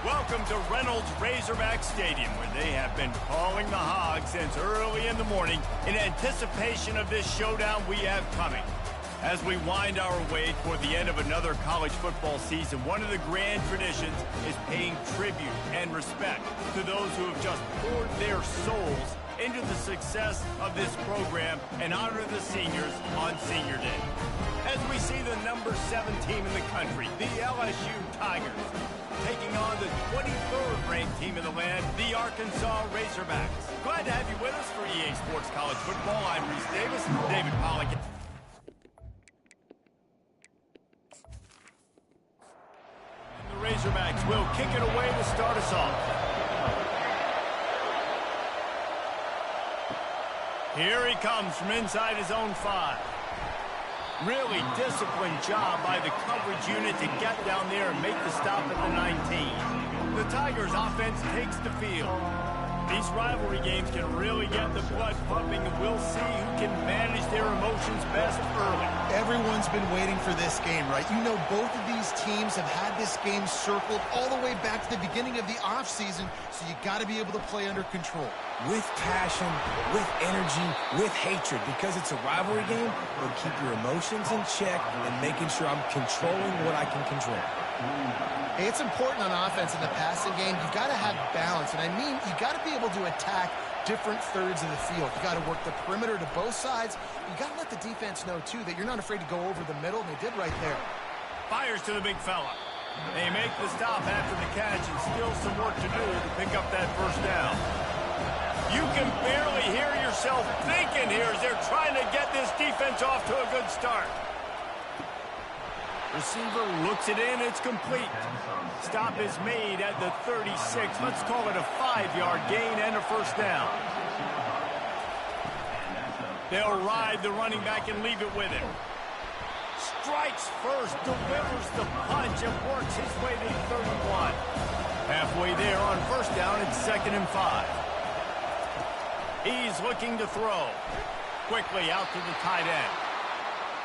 Welcome to Reynolds Razorback Stadium, where they have been calling the Hogs since early in the morning in anticipation of this showdown we have coming. As we wind our way toward the end of another college football season, one of the grand traditions is paying tribute and respect to those who have just poured their souls into the success of this program and honor the seniors on Senior Day. As we see the number 7 team in the country, the LSU Tigers, taking on the 23rd ranked team in the land, the Arkansas Razorbacks. Glad to have you with us for EA Sports College Football. I'm Reese Davis, David Pollack. And the Razorbacks will kick it away to start us off. Here he comes from inside his own 5. Really disciplined job by the coverage unit to get down there and make the stop at the 19. The Tigers offense takes the field. These rivalry games can really get the blood pumping, and we'll see who can manage their emotions best early. Everyone's been waiting for this game, right? You know, both of these teams have had this game circled all the way back to the beginning of the offseason, so you got to be able to play under control. With passion, with energy, with hatred, because it's a rivalry game, but keep your emotions in check and making sure I'm controlling what I can control. Hey, it's important on offense in the passing game. You've got to have balance, and I mean you got to be able to attack different thirds of the field. You got to work the perimeter to both sides. You got to let the defense know, too, that you're not afraid to go over the middle, and they did right there. Fires to the big fella. They make the stop after the catch, and still some work to do to pick up that first down. You can barely hear yourself thinking here as they're trying to get this defense off to a good start. Receiver looks it in, it's complete. Stop is made at the 36. Let's call it a 5-yard gain and a first down. They'll ride the running back and leave it with him. Strikes first, delivers the punch, and works his way to 31. Halfway there on first down, it's 2nd and 5. He's looking to throw. Quickly out to the tight end.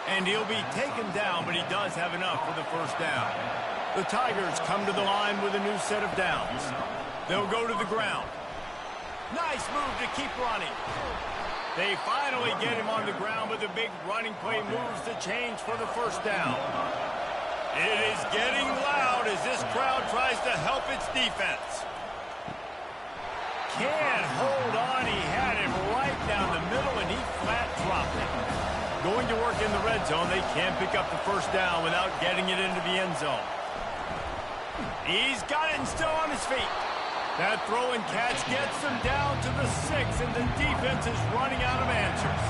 And he'll be taken down, but he does have enough for the first down. The Tigers come to the line with a new set of downs. They'll go to the ground. Nice move to keep running. They finally get him on the ground, but the big running play moves the chains for the first down. It is getting loud as this crowd tries to help its defense. Can't hold on. He had him right down the middle, and he flat dropped it. Going to work in the red zone, they can't pick up the first down without getting it into the end zone. He's got it and still on his feet. That throw and catch gets them down to the 6, and the defense is running out of answers.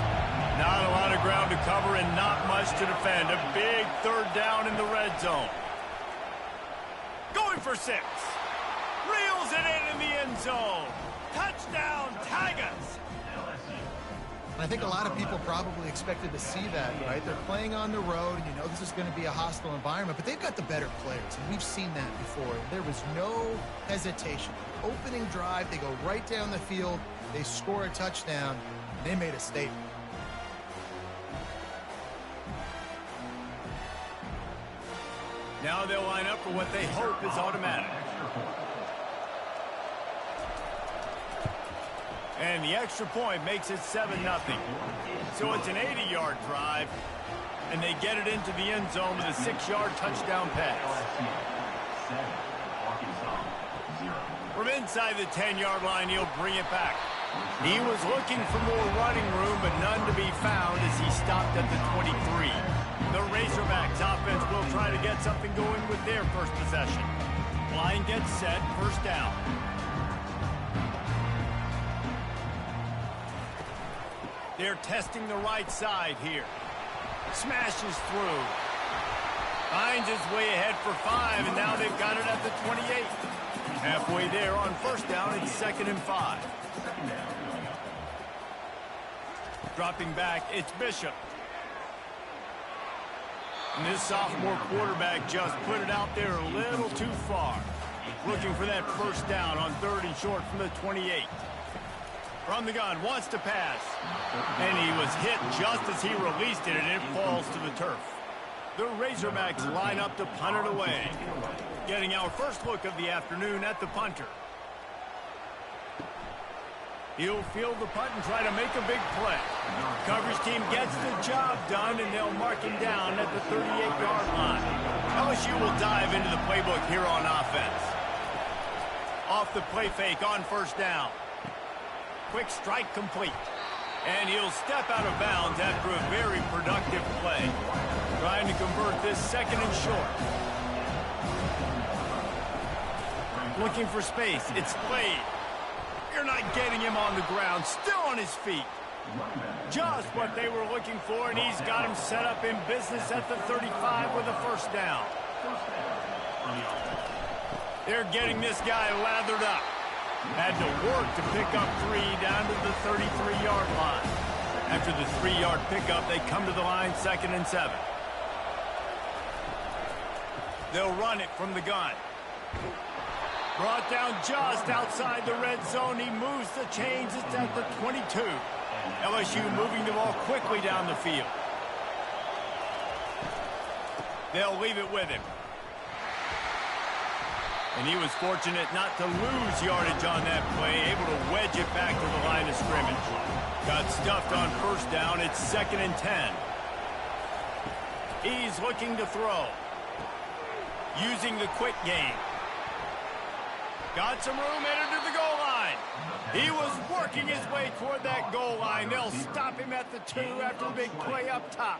Not a lot of ground to cover and not much to defend. A big third down in the red zone. Going for 6. Reels it in the end zone. Touchdown, Tigers. I think a lot of people probably expected to see that, right? They're playing on the road, and you know this is going to be a hostile environment, but they've got the better players, and we've seen that before. There was no hesitation. Opening drive, they go right down the field, they score a touchdown, and they made a statement. Now they'll line up for what they hope is automatic. And the extra point makes it 7-0. So it's an 80-yard drive, and they get it into the end zone with a 6-yard touchdown pass. From inside the 10-yard line, he'll bring it back. He was looking for more running room, but none to be found as he stopped at the 23. The Razorbacks offense will try to get something going with their first possession. Line gets set, first down. They're testing the right side here. Smashes through. Finds his way ahead for 5, and now they've got it at the 28. Halfway there on first down, it's 2nd and 5. Dropping back, it's Bishop. And this sophomore quarterback just put it out there a little too far. Looking for that first down on 3rd and short from the 28. From the gun, wants to pass. And he was hit just as he released it, and it falls to the turf. The Razorbacks line up to punt it away. Getting our first look of the afternoon at the punter. He'll field the punt and try to make a big play. Coverage team gets the job done, and they'll mark him down at the 38-yard line. LSU will dive into the playbook here on offense. Off the play fake on first down. Quick strike complete. And he'll step out of bounds after a very productive play. Trying to convert this second and short. Looking for space. It's played. You're not getting him on the ground. Still on his feet. Just what they were looking for, and he's got him set up in business at the 35 with a first down. They're getting this guy lathered up. Had to work to pick up 3 down to the 33-yard line. After the 3-yard pickup, they come to the line 2nd and 7. They'll run it from the gun. Brought down just outside the red zone. He moves the chains. It's at the 22. LSU moving the ball quickly down the field. They'll leave it with him. And he was fortunate not to lose yardage on that play, able to wedge it back to the line of scrimmage. Got stuffed on first down. It's 2nd and 10. He's looking to throw. Using the quick game. Got some room, headed to the goal line. He was working his way toward that goal line. They'll stop him at the 2 after the big play up top.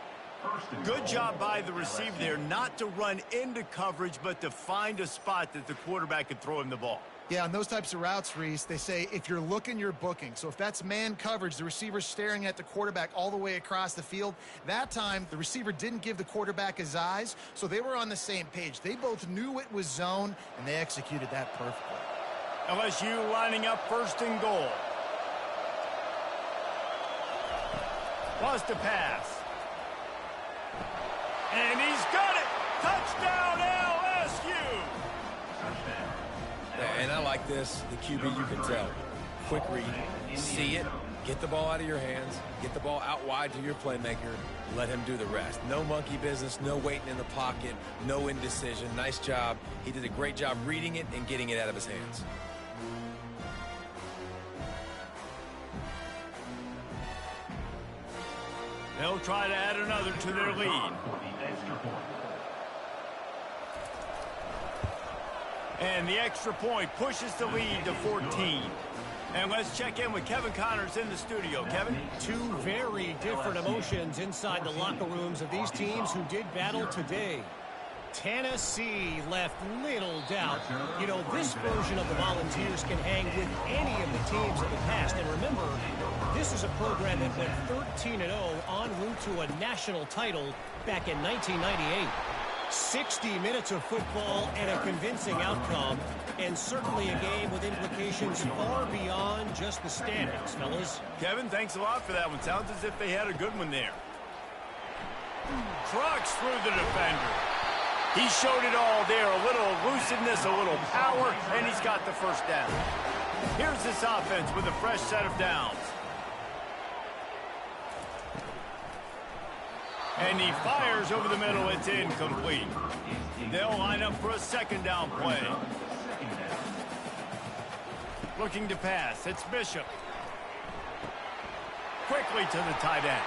Good job by the receiver there, not to run into coverage, but to find a spot that the quarterback could throw him the ball. Yeah, on those types of routes, Reese, they say if you're looking, you're booking. So if that's man coverage, the receiver's staring at the quarterback all the way across the field. That time, the receiver didn't give the quarterback his eyes, so they were on the same page. They both knew it was zone, and they executed that perfectly. LSU lining up 1st and goal. Wants to pass. And he's got it! Touchdown, LSU! And I like this. The QB, you can tell. Quick read. See it. Get the ball out of your hands. Get the ball out wide to your playmaker. Let him do the rest. No monkey business. No waiting in the pocket. No indecision. Nice job. He did a great job reading it and getting it out of his hands. They'll try to add another to their lead. And the extra point pushes the lead to 14. And let's check in with Kevin Connors in the studio. Kevin? 2 very different emotions inside the locker rooms of these teams who did battle today. Tennessee left little doubt. You know, this version of the Volunteers can hang with any of the teams of the past. And remember, this is a program that went 13-0 en route to a national title back in 1998. 60 minutes of football and a convincing outcome, and certainly a game with implications far beyond just the standings, fellas. Kevin, thanks a lot for that one. Sounds as if they had a good one there. Trucks through the defender. He showed it all there, a little elusiveness, a little power, and he's got the first down. Here's this offense with a fresh set of downs. And he fires over the middle. It's incomplete. They'll line up for a 2nd down play. Looking to pass. It's Bishop. Quickly to the tight end.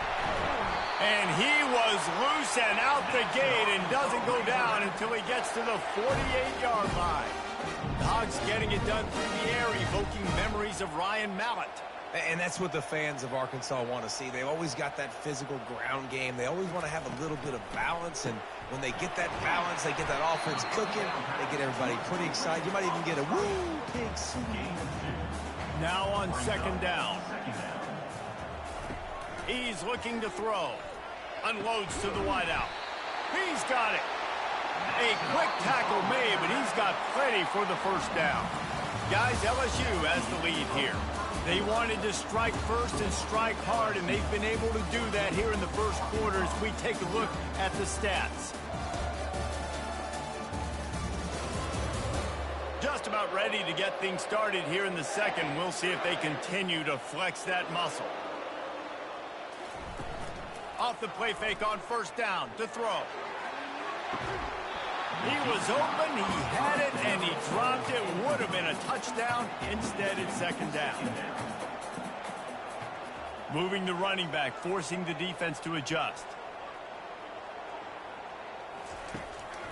And he was loose and out the gate and doesn't go down until he gets to the 48-yard line. The Hogs getting it done through the air, evoking memories of Ryan Mallett. And that's what the fans of Arkansas want to see. They've always got that physical ground game. They always want to have a little bit of balance. And when they get that balance, they get that offense cooking, they get everybody pretty excited. You might even get a woo, pig soup. Now on 2nd down. He's looking to throw. Unloads to the wideout. He's got it. A quick tackle made, but he's got plenty for the first down. Guys, LSU has the lead here. They wanted to strike first and strike hard, and they've been able to do that here in the first quarter as we take a look at the stats. Just about ready to get things started here in the second. We'll see if they continue to flex that muscle. Off the play fake on first down to throw. He was open, he had it, and he dropped it. Would have been a touchdown. Instead, it's second down. Moving the running back, forcing the defense to adjust.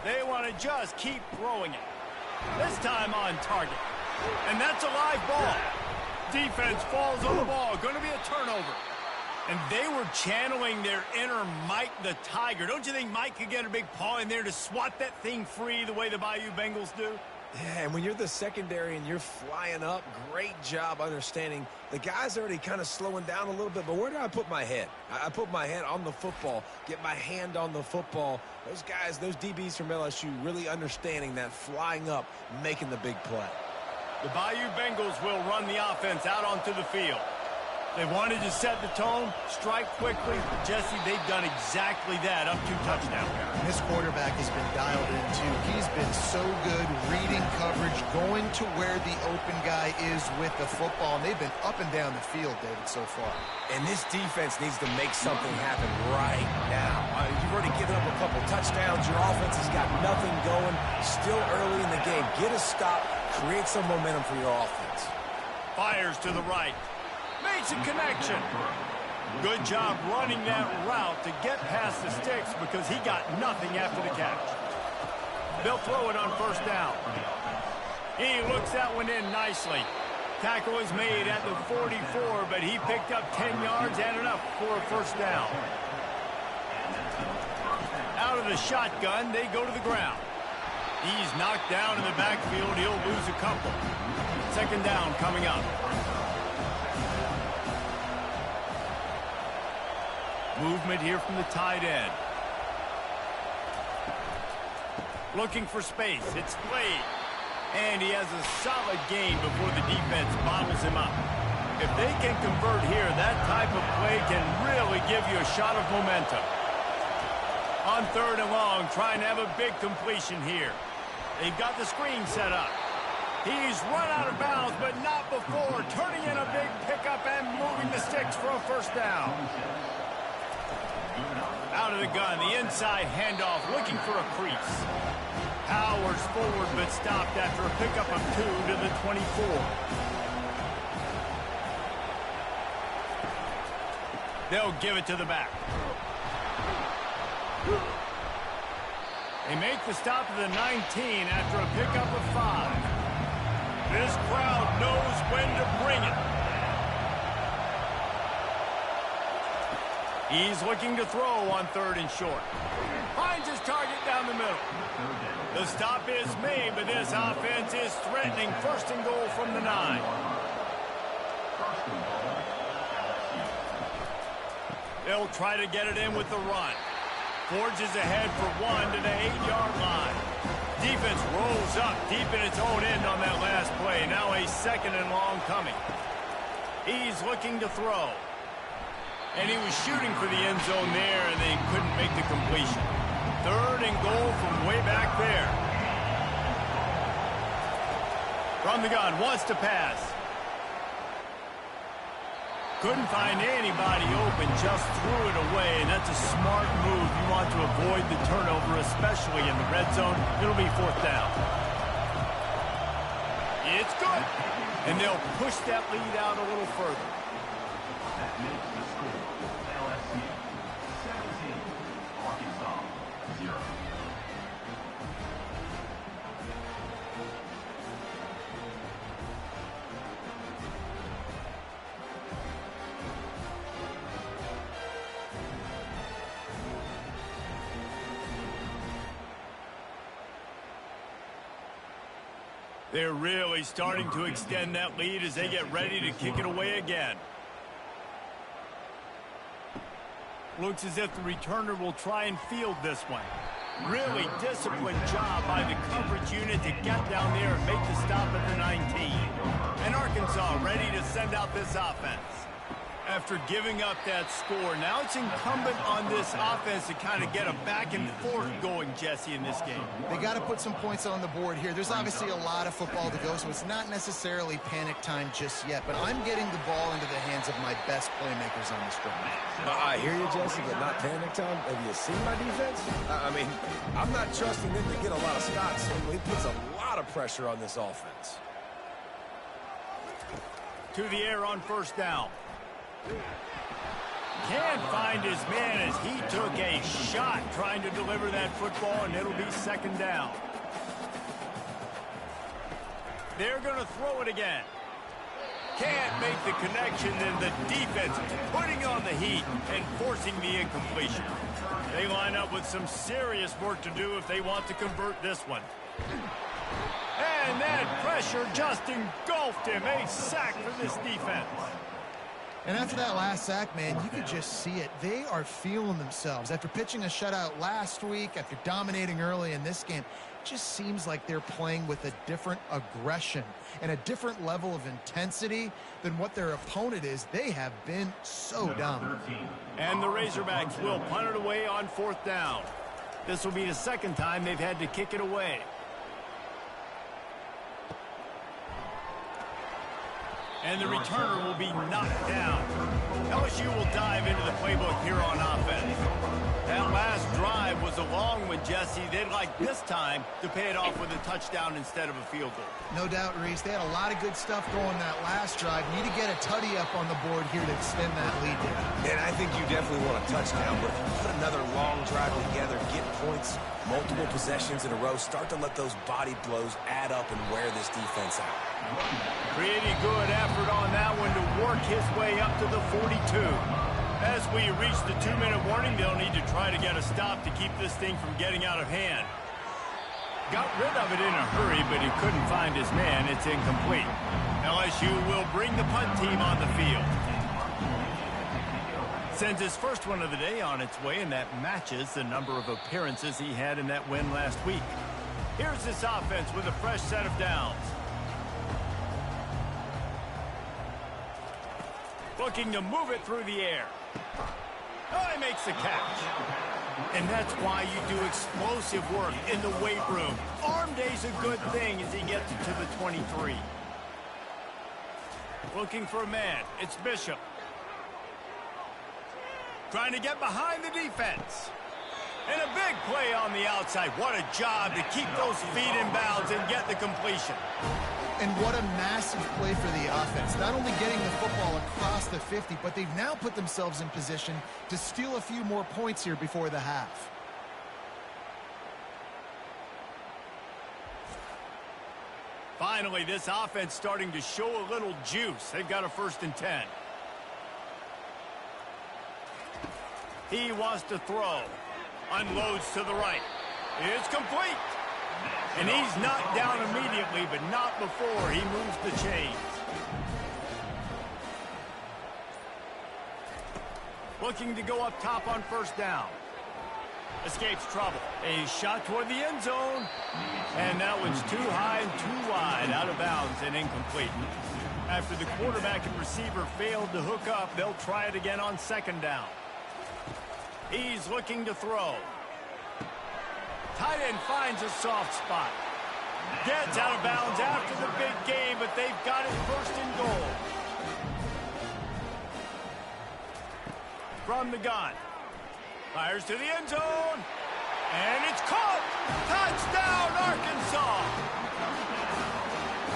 They want to just keep throwing it. This time on target. And that's a live ball. Defense falls on the ball. Going to be a turnover. And they were channeling their inner Mike the Tiger. Don't you think Mike could get a big paw in there to swat that thing free the way the Bayou Bengals do? Yeah, and when you're the secondary and you're flying up, great job understanding. The guy's already kind of slowing down a little bit, but where do I put my head? I put my head on the football, get my hand on the football. Those guys, those DBs from LSU really understanding that flying up, making the big play. The Bayou Bengals will run the offense out onto the field. They wanted to set the tone, strike quickly. Jesse, they've done exactly that, up 2 touchdowns. And this quarterback has been dialed in, too. He's been so good reading coverage, going to where the open guy is with the football. And they've been up and down the field, David, so far. And this defense needs to make something happen right now. You've already given up a couple touchdowns. Your offense has got nothing going. Still early in the game. Get a stop. Create some momentum for your offense. Fires to the right. Makes a connection. Good job running that route to get past the sticks because he got nothing after the catch. They'll throw it on first down. He looks that one in nicely. Tackle is made at the 44, but he picked up 10 yards and enough for a first down. Out of the shotgun, they go to the ground. He's knocked down in the backfield. He'll lose a couple. Second down coming up. Movement here from the tight end. Looking for space. It's Slade. And he has a solid gain before the defense bottles him up. If they can convert here, that type of play can really give you a shot of momentum. On 3rd and long, trying to have a big completion here. They've got the screen set up. He's run out of bounds, but not before. Turning in a big pickup and moving the sticks for a first down. Out of the gun, the inside handoff, looking for a crease. Powers forward, but stopped after a pickup of 2 to the 24. They'll give it to the back. They make the stop of the 19 after a pickup of 5. This crowd knows when to bring it. He's looking to throw on 3rd and short. Finds his target down the middle. The stop is made, but this offense is threatening 1st and goal from the 9. They'll try to get it in with the run. Forges ahead for 1 to the 8-yard line. Defense rolls up deep in its own end on that last play. Now a 2nd and long coming. He's looking to throw. And he was shooting for the end zone there, and they couldn't make the completion. 3rd and goal from way back there. From the gun, wants to pass. Couldn't find anybody open, just threw it away, and that's a smart move. You want to avoid the turnover, especially in the red zone. It'll be 4th down. It's good. And they'll push that lead out a little further. That makes the score LSU 17, Arkansas 0. They're really starting to extend that lead as they get ready to kick it away again. Looks as if the returner will try and field this one. Really disciplined job by the coverage unit to get down there and make the stop at the 19. And Arkansas ready to send out this offense. After giving up that score, now it's incumbent on this offense to kind of get a back and forth going, Jesse, in this game. They got to put some points on the board here. There's obviously a lot of football to go, so it's not necessarily panic time just yet, but I'm getting the ball into the hands of my best playmakers on this drive. I hear you, Jesse, but not panic time. Have you seen my defense? I mean, I'm not trusting them to get a lot of stops, so he puts a lot of pressure on this offense. To the air on first down. Can't find his man as he took a shot trying to deliver that football, and it'll be second down. They're going to throw it again. Can't make the connection, and the defense putting on the heat and forcing the incompletion. They line up with some serious work to do if they want to convert this one. And that pressure just engulfed him. A sack for this defense. And after that last sack, man, you could just see it. They are feeling themselves. After pitching a shutout last week, after dominating early in this game, it just seems like they're playing with a different aggression and a different level of intensity than what their opponent is. They have been so dominant. And the Razorbacks will punt it away on fourth down. This will be the second time they've had to kick it away. And the returner will be knocked down. LSU will dive into the playbook here on offense. That last drive was a long one, Jesse. They'd like this time to pay it off with a touchdown instead of a field goal. No doubt, Reese. They had a lot of good stuff going that last drive. Need to get a tutty up on the board here to extend that lead there. And I think you definitely want a touchdown, but if you put another long drive together, get points, multiple possessions in a row, start to let those body blows add up and wear this defense out. Pretty good effort on that one to work his way up to the 42. As we reach the 2-minute warning, they'll need to try to get a stop to keep this thing from getting out of hand. Got rid of it in a hurry, but he couldn't find his man. It's incomplete. LSU will bring the punt team on the field. Sends his first one of the day on its way, and that matches the number of appearances he had in that win last week. Here's this offense with a fresh set of downs. Looking to move it through the air. Oh, he makes the catch. And that's why you do explosive work in the weight room. Arm day's a good thing as he gets it to the 23. Looking for a man. It's Bishop. Trying to get behind the defense. And a big play on the outside. What a job to keep those feet in bounds and get the completion. And what a massive play for the offense. Not only getting the football across the 50, but they've now put themselves in position to steal a few more points here before the half. Finally, this offense starting to show a little juice. They've got a 1st and 10. He wants to throw. Unloads to the right. It's complete. And he's knocked down immediately, but not before he moves the chains. Looking to go up top on first down. Escapes trouble. A shot toward the end zone. And that one's too high and too wide, out of bounds and incomplete. After the quarterback and receiver failed to hook up, they'll try it again on second down. He's looking to throw. Tight end finds a soft spot. Gets out of bounds after the big game, but they've got it 1st and goal. From the gun. Fires to the end zone. And it's caught. Touchdown, Arkansas.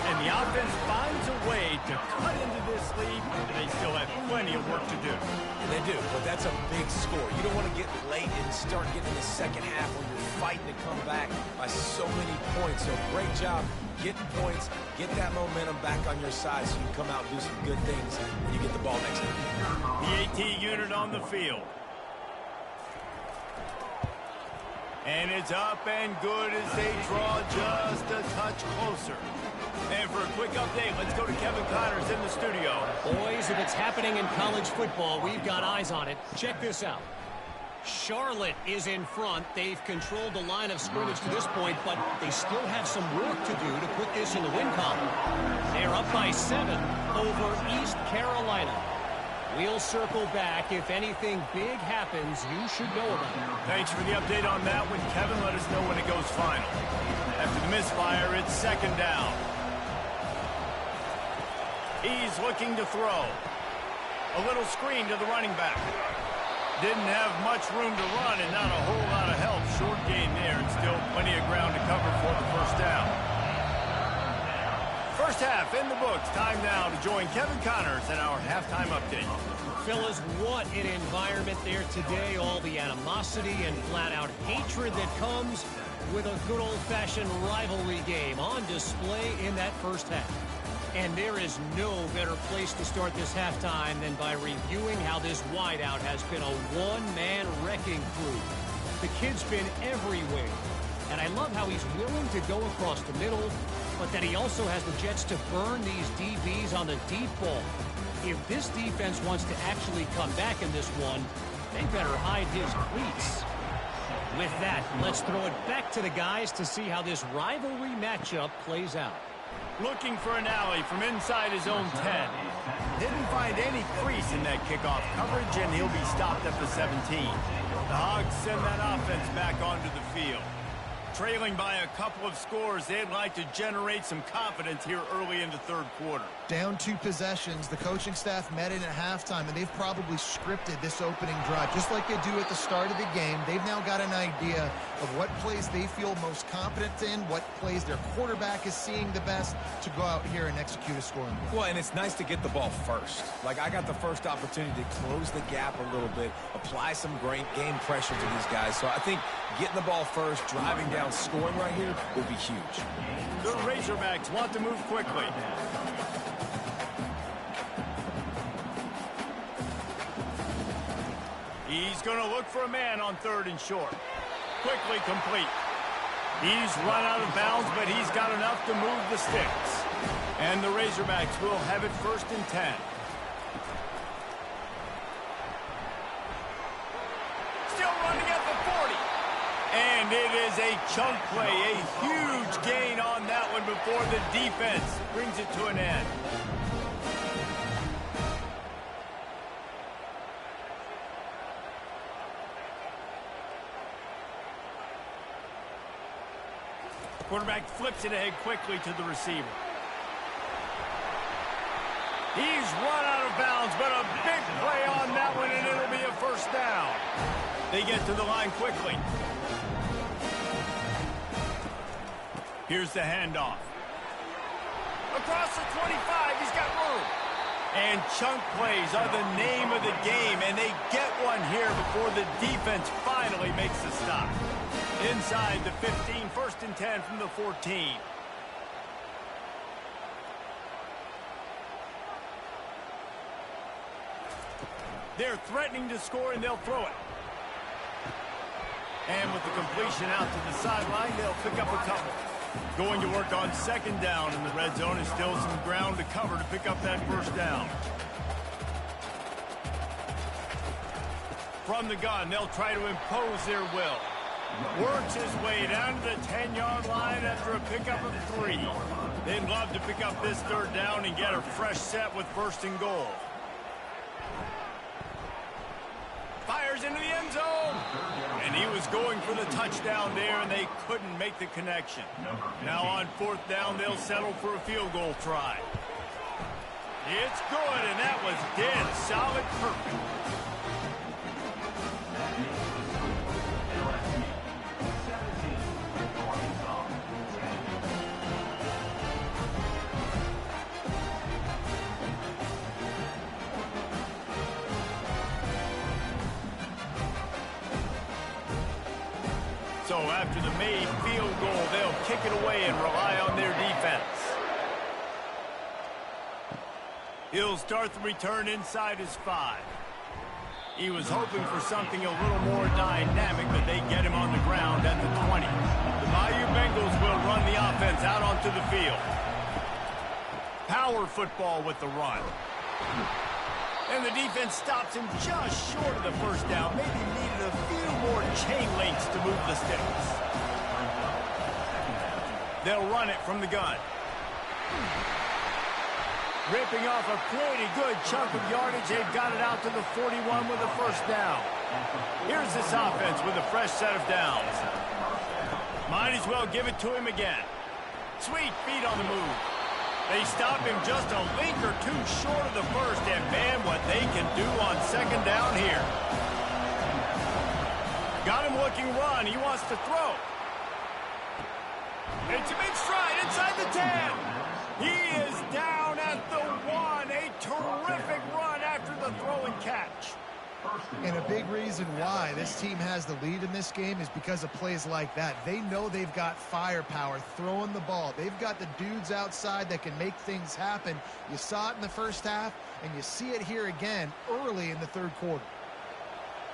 And the offense finds a way to cut into this lead. They still have plenty of work to do. They do, but that's a big score. You don't want to get late and start getting the second half when you're fighting to come back by so many points. So great job getting points, get that momentum back on your side so you can come out and do some good things when you get the ball next time. The AT unit on the field. And it's up and good as they draw just a touch closer. And for a quick update, let's go to Kevin Connors in the studio. Boys, if it's happening in college football, we've got eyes on it. Check this out. Charlotte is in front. They've controlled the line of scrimmage to this point, but they still have some work to do to put this in the win column. They're up by 7 over East Carolina. We'll circle back. If anything big happens, you should know about it. Thanks for the update on that one, Kevin. Let us know when it goes final. After the misfire, it's second down. He's looking to throw. A little screen to the running back. Didn't have much room to run and not a whole lot of help. Short gain there and still plenty of ground to cover for the first down. First half in the books. Time now to join Kevin Connors in our halftime update. Fellas, what an environment there today. All the animosity and flat-out hatred that comes with a good old-fashioned rivalry game on display in that first half. And there is no better place to start this halftime than by reviewing how this wideout has been a one-man wrecking crew. The kid's been everywhere. And I love how he's willing to go across the middle, but that he also has the Jets to burn these DBs on the deep ball. If this defense wants to actually come back in this one, they better hide his cleats. With that, let's throw it back to the guys to see how this rivalry matchup plays out. Looking for an alley from inside his own 10. Didn't find any crease in that kickoff coverage, and he'll be stopped at the 17. The Hogs send that offense back onto the field. Trailing by a couple of scores, they'd like to generate some confidence here early in the third quarter. Down 2 possessions, the coaching staff met in at halftime, and they've probably scripted this opening drive. Just like they do at the start of the game, they've now got an idea of what plays they feel most confident in, what plays their quarterback is seeing the best to go out here and execute a scoring play. Well, and it's nice to get the ball first. Like, I got the first opportunity to close the gap a little bit, apply some great game pressure to these guys. So I think getting the ball first, driving down, scoring right here would be huge. The Razorbacks want to move quickly. He's going to look for a man on third and short. Quickly complete. He's run out of bounds, but he's got enough to move the sticks. And the Razorbacks will have it first and 10. Still running at the 40. And it is a chunk play, a huge gain on that one before the defense brings it to an end. Quarterback flips it ahead quickly to the receiver. He's run out of bounds, but a big play on that one, and it'll be a first down. They get to the line quickly. Here's the handoff. Across the 25, he's got room. And chunk plays are the name of the game, and they get one here before the defense finally makes the stop. Inside the 15, first and 10 from the 14. They're threatening to score, and they'll throw it. And with the completion out to the sideline, they'll pick up a couple. Going to work on second down in the red zone. Is still some ground to cover to pick up that first down. From the gun, they'll try to impose their will. Works his way down to the 10-yard line after a pickup of 3. They'd love to pick up this third down and get a fresh set with first and goal. Fires into the end zone. And he was going for the touchdown there, and they couldn't make the connection. Now on fourth down, they'll settle for a field goal try. It's good, and that was dead solid perfect. So after the made field goal, they'll kick it away and rely on their defense. He'll start the return inside his 5. He was hoping for something a little more dynamic, but they get him on the ground at the 20. The Bayou Bengals will run the offense out onto the field. Power football with the run. And the defense stops him just short of the first down. Maybe needed a few more chain links to move the sticks. They'll run it from the gun. Ripping off a pretty good chunk of yardage. They've got it out to the 41 with a first down. Here's this offense with a fresh set of downs. Might as well give it to him again. Sweet feet on the move. They stop him just a link or two short of the first, and man, what they can do on second down here. Got him looking run. He wants to throw. It's him in stride inside the 10. He is down at the 1. A terrific run after the throw and catch. And a big reason why this team has the lead in this game is because of plays like that. They know they've got firepower throwing the ball. They've got the dudes outside that can make things happen. You saw it in the first half, and you see it here again early in the third quarter.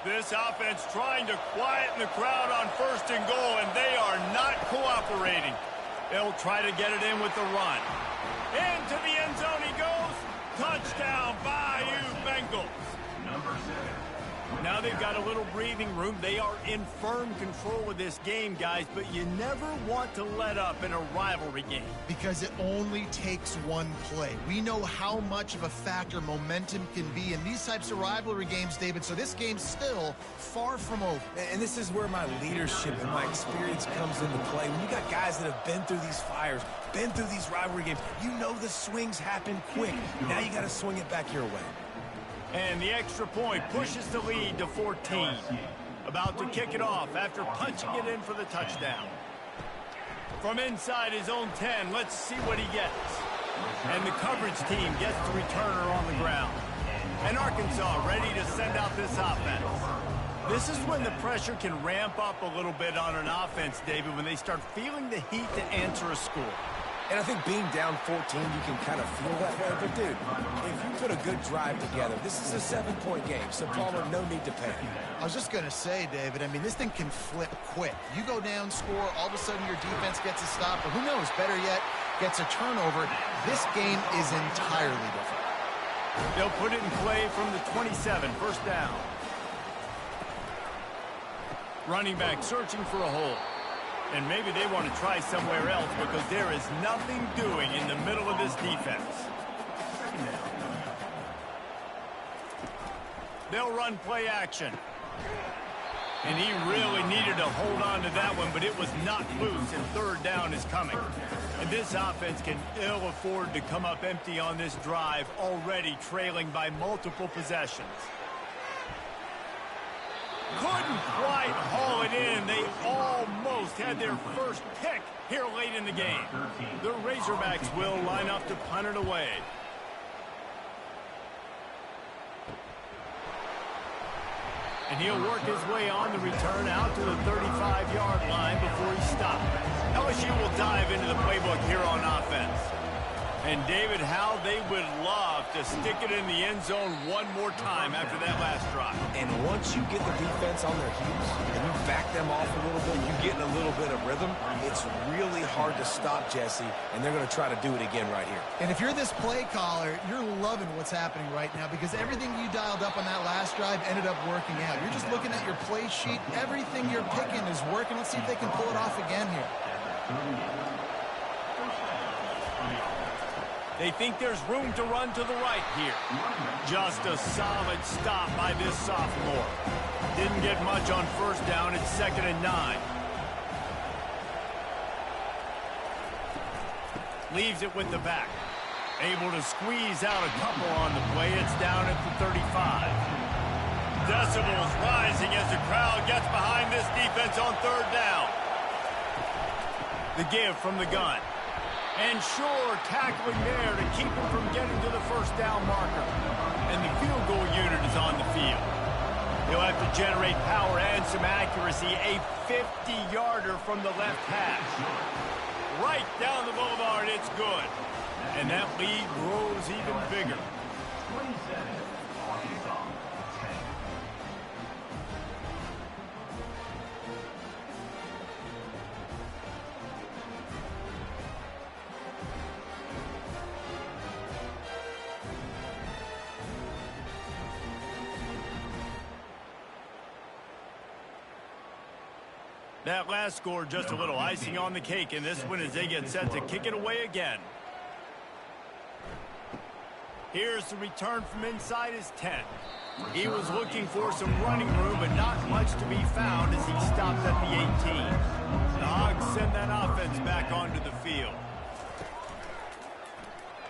This offense trying to quieten the crowd on first and goal, and they are not cooperating. They'll try to get it in with the run. Into the end zone he goes. Touchdown, Bayou Bengals. Number 7. Now they've got a little breathing room. They are in firm control of this game, guys, but you never want to let up in a rivalry game. Because it only takes one play. We know how much of a factor momentum can be in these types of rivalry games, David, so this game's still far from over. And this is where my leadership and my experience comes into play. When you got guys that have been through these fires, been through these rivalry games, you know the swings happen quick. Now you got to swing it back your way. And the extra point pushes the lead to 14. About to kick it off after punching it in for the touchdown. From inside his own 10, let's see what he gets. And the coverage team gets the returner on the ground. And Arkansas ready to send out this offense. This is when the pressure can ramp up a little bit on an offense, David, when they start feeling the heat to answer a score. And I think being down 14, you can kind of feel that way. But, dude, if you put a good drive together, this is a 7-point game. So, Palmer, no need to panic. I was just going to say, David, I mean, this thing can flip quick. You go down, score, all of a sudden your defense gets a stop. Or who knows, better yet, gets a turnover. This game is entirely different. They'll put it in play from the 27, first down. Running back searching for a hole. And maybe they want to try somewhere else because there is nothing doing in the middle of this defense. They'll run play action. And he really needed to hold on to that one, but it was not loose, and third down is coming. And this offense can ill afford to come up empty on this drive, already trailing by multiple possessions. Couldn't quite haul it in. They almost had their first pick here late in the game. The Razorbacks will line up to punt it away. And he'll work his way on the return out to the 35-yard line before he stops. LSU will dive into the playbook here on offense. And, David, how they would love to stick it in the end zone one more time after that last drive. And once you get the defense on their heels and you back them off a little bit, you get in a little bit of rhythm, it's really hard to stop, Jesse, and they're going to try to do it again right here. And if you're this play caller, you're loving what's happening right now because everything you dialed up on that last drive ended up working out. You're just looking at your play sheet. Everything you're picking is working. Let's see if they can pull it off again here. They think there's room to run to the right here. Just a solid stop by this sophomore. Didn't get much on first down. It's 2nd and 9. Leaves it with the back. Able to squeeze out a couple on the play. It's down at the 35. Decibels rising as the crowd gets behind this defense on third down. The give from the gun. And sure, tackling there to keep him from getting to the first down marker. And the field goal unit is on the field. He'll have to generate power and some accuracy. A 50-yarder from the left hash. Right down the boulevard, it's good. And that lead grows even bigger. 27, Arkansas, 10. That last score just a little icing on the cake in this one as they get set to kick it away again. Here's the return from inside his 10. He was looking for some running room, but not much to be found as he stopped at the 18. The Hogs send that offense back onto the field.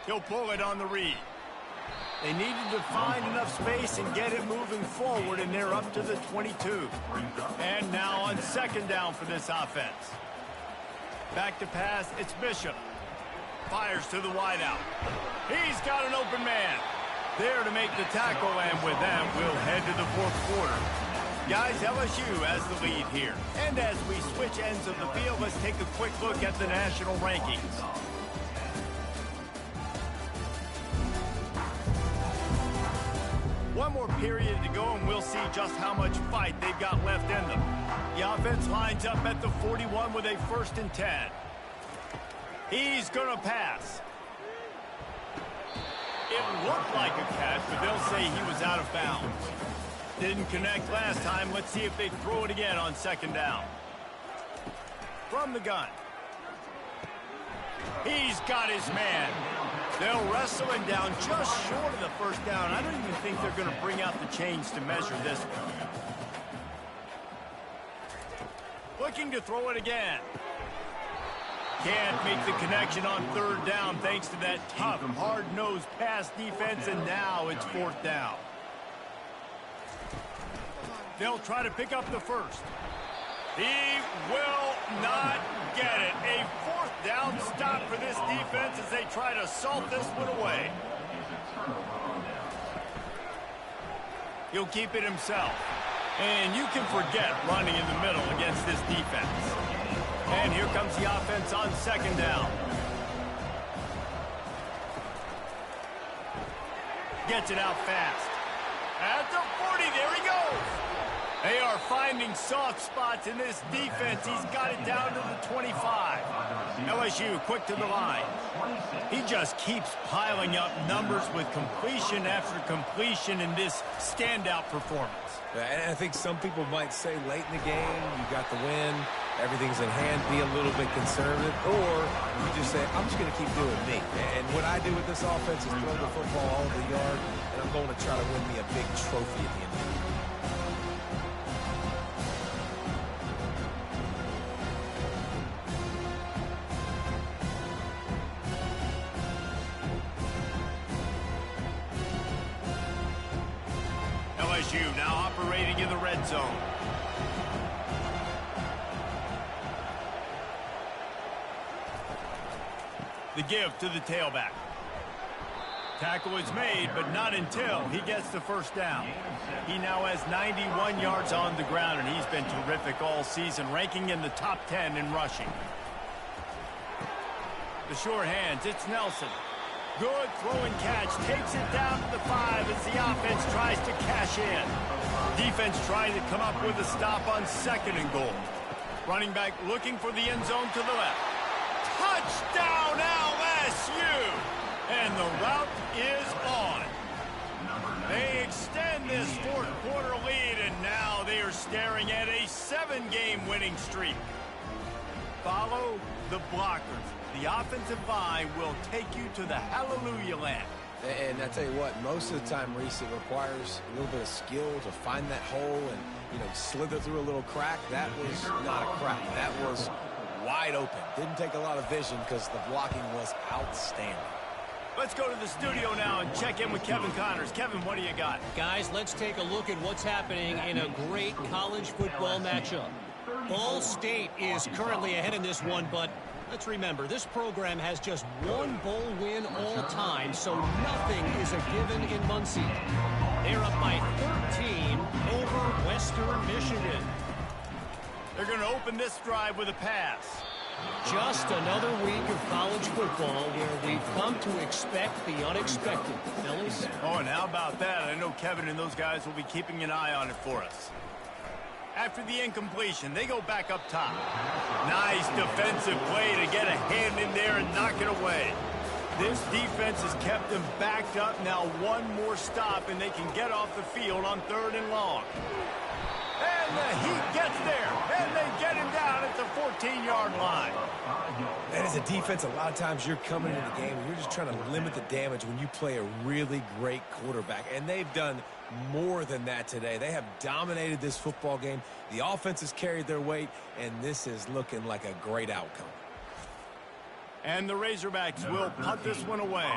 He'll pull it on the read. They needed to find enough space and get it moving forward, and they're up to the 22. And now on second down for this offense. Back to pass, it's Bishop. Fires to the wideout. He's got an open man. There to make the tackle, and with that, we'll head to the fourth quarter. Guys, LSU has the lead here. And as we switch ends of the field, let's take a quick look at the national rankings. One more period to go, and we'll see just how much fight they've got left in them. The offense lines up at the 41 with a 1st and 10. He's going to pass. It looked like a catch, but they'll say he was out of bounds. Didn't connect last time. Let's see if they throw it again on second down. From the gun. He's got his man. They'll wrestle him down just short of the first down. I don't even think they're going to bring out the chains to measure this one. Looking to throw it again. Can't make the connection on third down thanks to that tough, hard-nosed pass defense, and now it's 4th down. They'll try to pick up the first. He will not get it. A 4th down stop for this defense as they try to salt this one away. He'll keep it himself. And you can forget running in the middle against this defense. And here comes the offense on second down. Gets it out fast. At the 40, there he goes. They are finding soft spots in this defense. He's got it down to the 25. LSU quick to the line. He just keeps piling up numbers with completion after completion in this standout performance. And I think some people might say late in the game, you got the win, everything's in hand, be a little bit conservative, or you just say, I'm just going to keep doing me. And what I do with this offense is throw the football all over the yard, and I'm going to try to win me a big trophy at the end of the year. LSU now operating in the red zone. The give to the tailback. Tackle is made, but not until he gets the first down. He now has 91 yards on the ground, and he's been terrific all season, ranking in the top 10 in rushing. The sure hands, it's Nelson. Good throw and catch. Takes it down to the 5 as the offense tries to cash in. Defense trying to come up with a stop on second and goal. Running back looking for the end zone to the left. Touchdown LSU! And the route is on. They extend this fourth quarter lead, and now they are staring at a 7-game winning streak. Follow the blockers. The offensive line will take you to the hallelujah land. And I tell you what, most of the time, Reese, it requires a little bit of skill to find that hole and, slither through a little crack. That was not a crack. That was wide open. Didn't take a lot of vision because the blocking was outstanding. Let's go to the studio now and check in with Kevin Connors. Kevin, what do you got? Guys, let's take a look at what's happening in a great college football matchup. Ball State is currently ahead in this one, but let's remember, this program has just one bowl win all time, so nothing is a given in Muncie. They're up by 13 over Western Michigan. They're going to open this drive with a pass. Just another week of college football where we've come to expect the unexpected. Fellas? Oh, and how about that? I know Kevin and those guys will be keeping an eye on it for us. After the incompletion, they go back up top. Nice defensive play to get a hand in there and knock it away. This defense has kept them backed up. Now one more stop, and they can get off the field on 3rd and long. And the heat gets there. And they get him down at the 14-yard line. And as a defense, a lot of times you're coming into the game and you're just trying to limit the damage when you play a really great quarterback. And they've done more than that today. They have dominated this football game. The offense has carried their weight, and this is looking like a great outcome. And the Razorbacks will punt this one away.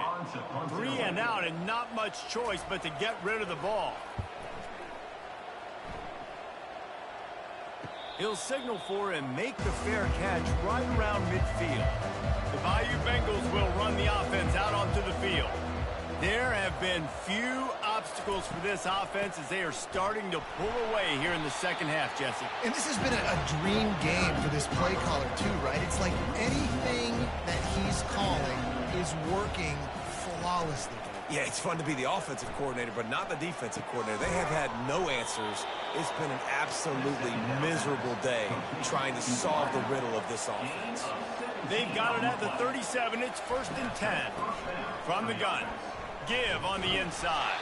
3 and out, and not much choice but to get rid of the ball. He'll signal for and make the fair catch right around midfield. The Bayou Bengals will run the offense out onto the field. There have been few obstacles for this offense as they are starting to pull away here in the second half, Jesse. And this has been a dream game for this play caller too, right? It's like anything that he's calling is working flawlessly. Yeah, it's fun to be the offensive coordinator, but not the defensive coordinator. They have had no answers. It's been an absolutely miserable day trying to solve the riddle of this offense. They've got it at the 37. It's 1st and 10. From the gun. Give on the inside.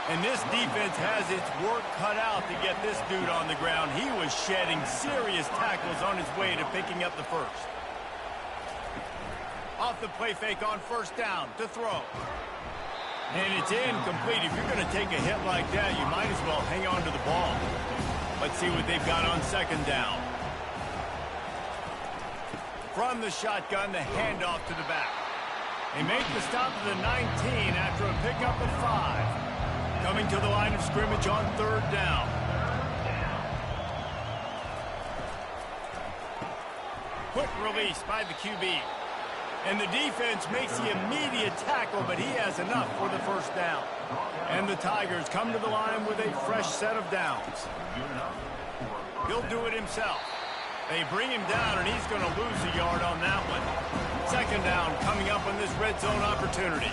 And this defense has its work cut out to get this dude on the ground. He was shedding serious tackles on his way to picking up the first. Off the play fake on 1st down to throw. And it's incomplete. If you're going to take a hit like that, you might as well hang on to the ball. Let's see what they've got on 2nd down. From the shotgun, the handoff to the back. They make the stop to the 19 after a pickup of 5. Coming to the line of scrimmage on 3rd down. Quick release by the QB. And the defense makes the immediate tackle, but he has enough for the 1st down. And the Tigers come to the line with a fresh set of downs. He'll do it himself. They bring him down, and he's going to lose a yard on that one. 2nd down coming up on this red zone opportunity.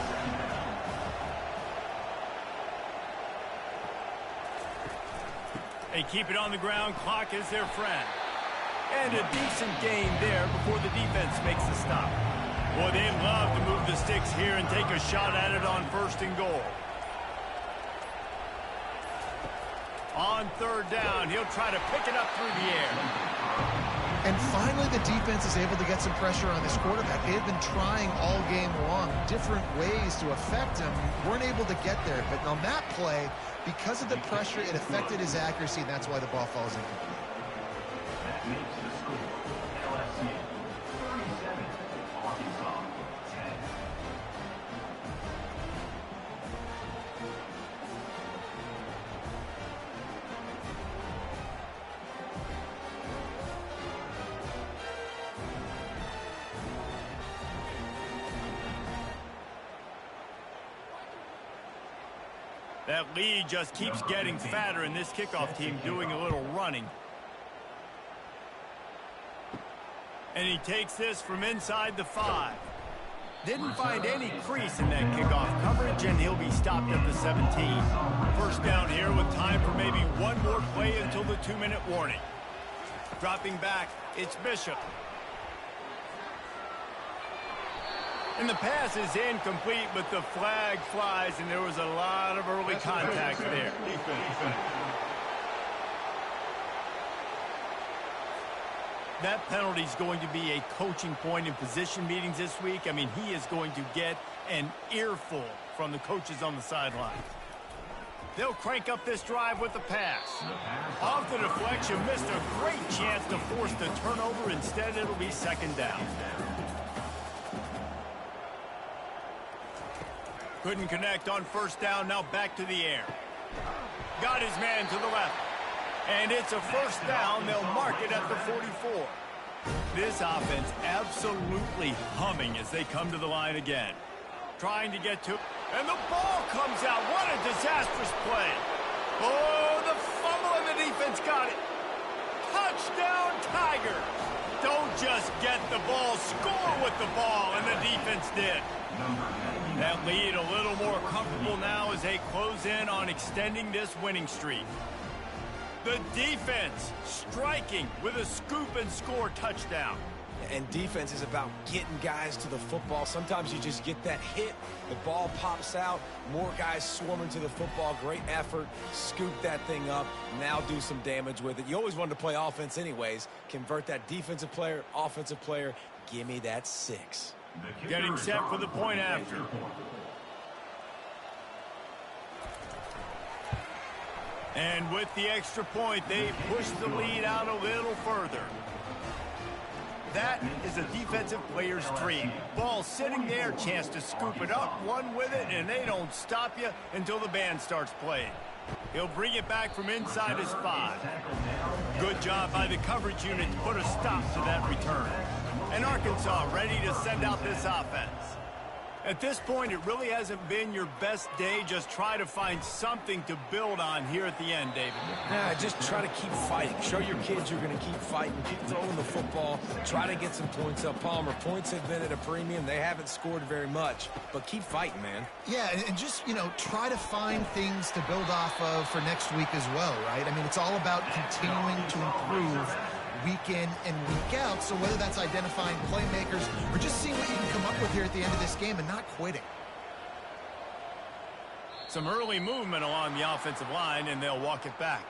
They keep it on the ground. Clock is their friend. And a decent gain there before the defense makes the stop. Boy, they love to move the sticks here and take a shot at it on 1st and goal. On 3rd down, he'll try to pick it up through the air. And finally, the defense is able to get some pressure on this quarterback. They have been trying all game long different ways to affect him. Weren't able to get there. But on that play, because of the pressure, it affected his accuracy, and that's why the ball falls incomplete. That makes the score LSU 37, Arkansas 10. That lead just keeps getting fatter, and this kickoff team doing a little running. And he takes this from inside the 5. Didn't find any crease in that kickoff coverage, and he'll be stopped at the 17. 1st down here with time for maybe one more play until the 2-minute warning. Dropping back, it's Bishop. And the pass is incomplete, but the flag flies, and there was a lot of early contact there. That penalty is going to be a coaching point in position meetings this week. I mean, he is going to get an earful from the coaches on the sideline. They'll crank up this drive with the pass. Off the deflection, missed a great chance to force the turnover. Instead, it'll be 2nd down. Couldn't connect on 1st down, now back to the air. Got his man to the left. And it's a 1st down. They'll mark it at the 44. This offense absolutely humming as they come to the line again. Trying to get to, and the ball comes out. What a disastrous play. Oh, the fumble and the defense got it. Touchdown, Tigers. Don't just get the ball, score with the ball, and the defense did. That lead a little more comfortable now as they close in on extending this winning streak. The defense striking with a scoop and score touchdown. And defense is about getting guys to the football. Sometimes you just get that hit, the ball pops out, more guys swarming to the football. Great effort, scoop that thing up, now do some damage with it. You always wanted to play offense anyways. Convert that defensive player, offensive player. Give me that 6. Getting set for the point after. And with the extra point, they push the lead out a little further. That is a defensive player's dream. Ball sitting there, chance to scoop it up, run with it, and they don't stop you until the band starts playing. He'll bring it back from inside his 5. Good job by the coverage unit to put a stop to that return. And Arkansas ready to send out this offense. At this point, it really hasn't been your best day. Just try to find something to build on here at the end, David. Yeah, just try to keep fighting. Show your kids you're going to keep fighting. Keep throwing the football. Try to get some points up. Palmer, points have been at a premium. They haven't scored very much, but keep fighting, man. Yeah, and just, try to find things to build off of for next week as well, right? I mean, it's all about continuing to improve week in and week out. So whether that's identifying playmakers or just seeing what you can come up with here at the end of this game and not quitting. Some early movement along the offensive line, and they'll walk it back.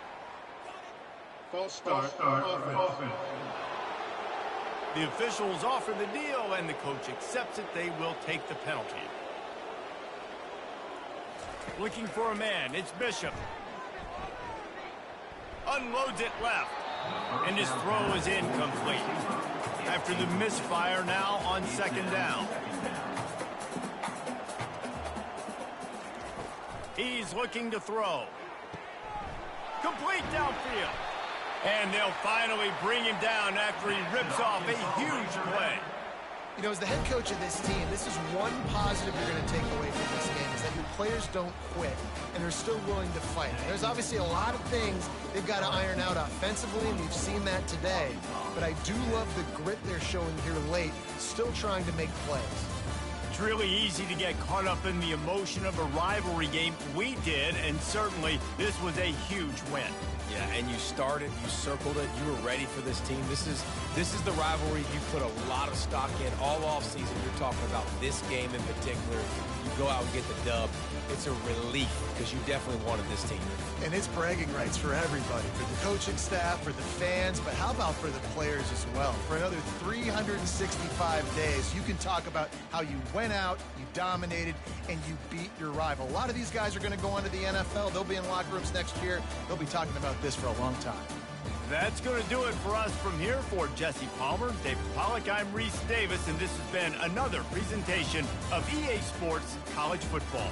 False start offense. The officials offer the deal, and the coach accepts it. They will take the penalty. Looking for a man. It's Bishop. Unloads it left. And his throw is incomplete. After the misfire, now on 2nd down. He's looking to throw. Complete downfield. And they'll finally bring him down after he rips off a huge play. As the head coach of this team, this is one positive you're going to take away from this game, is that your players don't quit and they're still willing to fight. There's obviously a lot of things they've got to iron out offensively, and we've seen that today. But I do love the grit they're showing here late, still trying to make plays. It's really easy to get caught up in the emotion of a rivalry game. We did, and certainly this was a huge win. Yeah, and you started, you circled it, you were ready for this team. This is the rivalry you put a lot of stock in all offseason. You're talking about this game in particular. You go out and get the dub. It's a relief because you definitely wanted this team. And it's bragging rights for everybody, for the coaching staff, for the fans, but how about for the players as well? For another 365 days, you can talk about how you went out, you dominated, and you beat your rival. A lot of these guys are going to go on to the NFL. They'll be in locker rooms next year. They'll be talking about this for a long time. That's going to do it for us from here. For Jesse Palmer, David Pollack, I'm Reese Davis, and this has been another presentation of EA Sports College Football.